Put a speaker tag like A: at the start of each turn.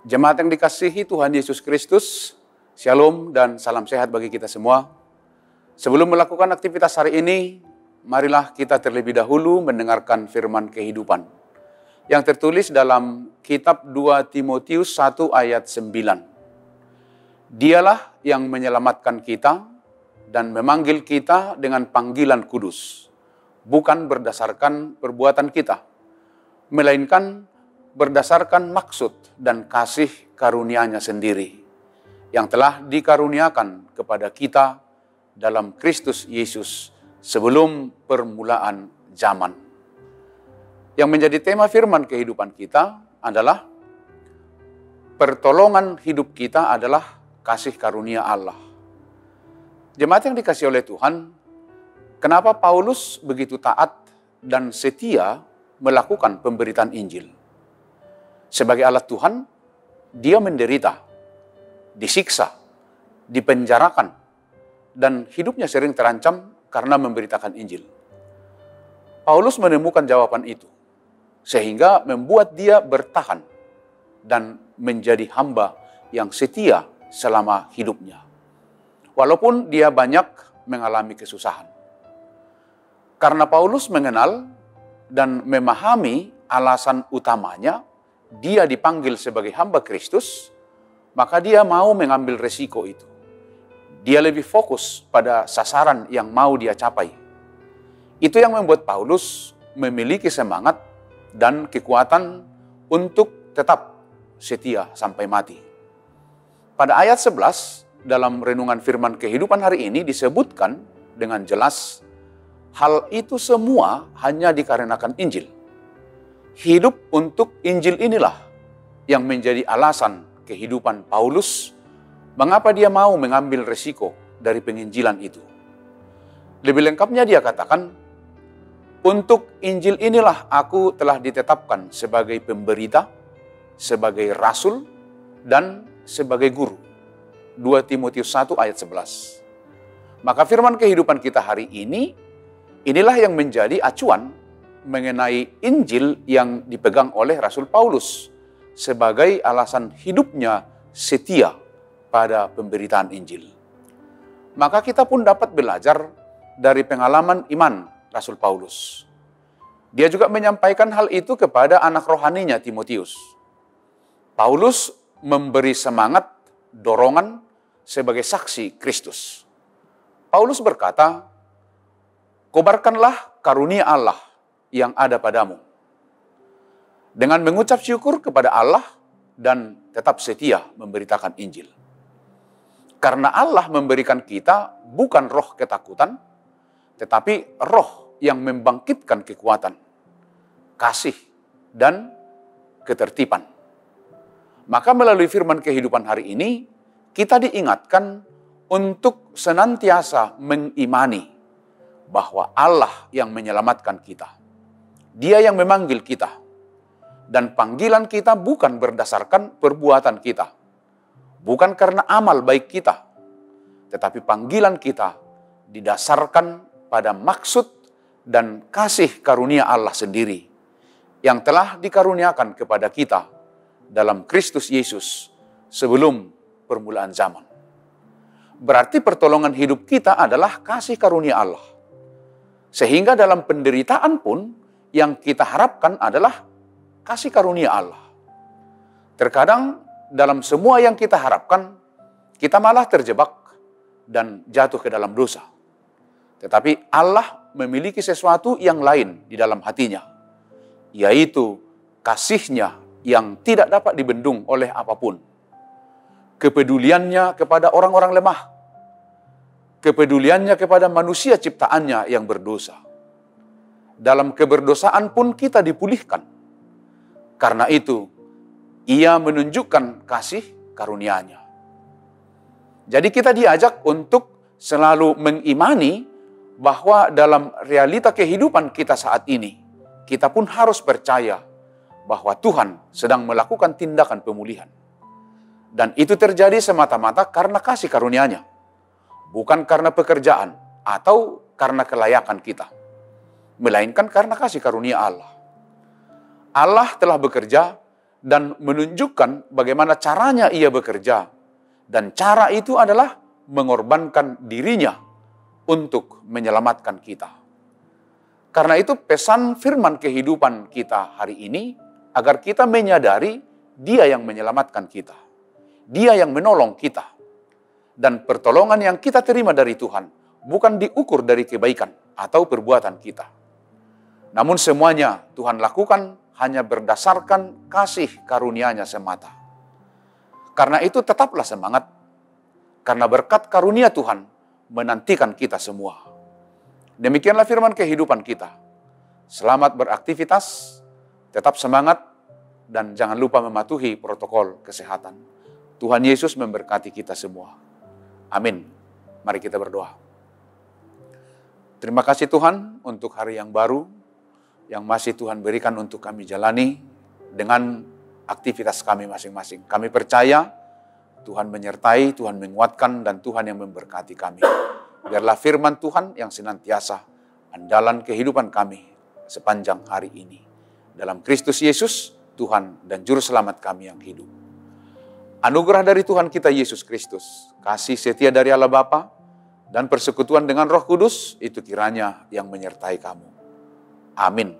A: Jemaat yang dikasihi Tuhan Yesus Kristus, Shalom dan salam sehat bagi kita semua. Sebelum melakukan aktivitas hari ini, marilah kita terlebih dahulu mendengarkan firman kehidupan yang tertulis dalam kitab 2 Timotius 1 ayat 9. Dialah yang menyelamatkan kita dan memanggil kita dengan panggilan kudus, bukan berdasarkan perbuatan kita, melainkan berdasarkan maksud dan kasih karunia-Nya sendiri yang telah dikaruniakan kepada kita dalam Kristus Yesus sebelum permulaan zaman. Yang menjadi tema firman kehidupan kita adalah pertolongan hidup kita adalah kasih karunia Allah. Jemaat yang dikasihi oleh Tuhan, kenapa Paulus begitu taat dan setia melakukan pemberitaan Injil? Sebagai alat Tuhan, dia menderita, disiksa, dipenjarakan, dan hidupnya sering terancam karena memberitakan Injil. Paulus menemukan jawaban itu, sehingga membuat dia bertahan dan menjadi hamba yang setia selama hidupnya. Walaupun dia banyak mengalami kesusahan. Karena Paulus mengenal dan memahami alasan utamanya, dia dipanggil sebagai hamba Kristus, maka dia mau mengambil resiko itu. Dia lebih fokus pada sasaran yang mau dia capai. Itu yang membuat Paulus memiliki semangat dan kekuatan untuk tetap setia sampai mati. Pada ayat 11 dalam renungan firman kehidupan hari ini disebutkan dengan jelas, hal itu semua hanya dikarenakan Injil. Hidup untuk Injil inilah yang menjadi alasan kehidupan Paulus, mengapa dia mau mengambil resiko dari penginjilan itu. Lebih lengkapnya dia katakan, untuk Injil inilah aku telah ditetapkan sebagai pemberita, sebagai rasul, dan sebagai guru. 2 Timotius 1 ayat 11. Maka firman kehidupan kita hari ini, inilah yang menjadi acuan mengenai Injil yang dipegang oleh Rasul Paulus sebagai alasan hidupnya setia pada pemberitaan Injil. Maka kita pun dapat belajar dari pengalaman iman Rasul Paulus. Dia juga menyampaikan hal itu kepada anak rohaninya Timotius. Paulus memberi semangat, dorongan sebagai saksi Kristus. Paulus berkata, "Kobarkanlah karunia Allah yang ada padamu, dengan mengucap syukur kepada Allah dan tetap setia memberitakan Injil." Karena Allah memberikan kita bukan roh ketakutan, tetapi roh yang membangkitkan kekuatan, kasih, dan ketertiban. Maka melalui firman kehidupan hari ini, kita diingatkan untuk senantiasa mengimani bahwa Allah yang menyelamatkan kita. Dia yang memanggil kita. Dan panggilan kita bukan berdasarkan perbuatan kita. Bukan karena amal baik kita. Tetapi panggilan kita didasarkan pada maksud dan kasih karunia Allah sendiri. Yang telah dikaruniakan kepada kita dalam Kristus Yesus sebelum permulaan zaman. Berarti pertolongan hidup kita adalah kasih karunia Allah. Sehingga dalam penderitaan pun yang kita harapkan adalah kasih karunia Allah. Terkadang dalam semua yang kita harapkan, kita malah terjebak dan jatuh ke dalam dosa. Tetapi Allah memiliki sesuatu yang lain di dalam hatinya, yaitu kasih-Nya yang tidak dapat dibendung oleh apapun. Kepeduliannya kepada orang-orang lemah, kepeduliannya kepada manusia ciptaannya yang berdosa. Dalam keberdosaan pun kita dipulihkan. Karena itu, Ia menunjukkan kasih karunia-Nya. Jadi kita diajak untuk selalu mengimani bahwa dalam realita kehidupan kita saat ini, kita pun harus percaya bahwa Tuhan sedang melakukan tindakan pemulihan. Dan itu terjadi semata-mata karena kasih karunia-Nya. Bukan karena pekerjaan atau karena kelayakan kita, melainkan karena kasih karunia Allah. Allah telah bekerja dan menunjukkan bagaimana caranya ia bekerja. Dan cara itu adalah mengorbankan dirinya untuk menyelamatkan kita. Karena itu pesan firman kehidupan kita hari ini, agar kita menyadari Dia yang menyelamatkan kita. Dia yang menolong kita. Dan pertolongan yang kita terima dari Tuhan bukan diukur dari kebaikan atau perbuatan kita. Namun semuanya Tuhan lakukan hanya berdasarkan kasih karunia-Nya semata. Karena itu tetaplah semangat, karena berkat karunia Tuhan menantikan kita semua. Demikianlah firman kehidupan kita. Selamat beraktivitas, tetap semangat, dan jangan lupa mematuhi protokol kesehatan. Tuhan Yesus memberkati kita semua. Amin. Mari kita berdoa. Terima kasih Tuhan untuk hari yang baru, yang masih Tuhan berikan untuk kami jalani dengan aktivitas kami masing-masing. Kami percaya Tuhan menyertai, Tuhan menguatkan, dan Tuhan yang memberkati kami. Biarlah firman Tuhan yang senantiasa andalan kehidupan kami sepanjang hari ini. Dalam Kristus Yesus, Tuhan dan Juru Selamat kami yang hidup. Anugerah dari Tuhan kita Yesus Kristus, kasih setia dari Allah Bapa, dan persekutuan dengan Roh Kudus, itu kiranya yang menyertai kamu. Amin.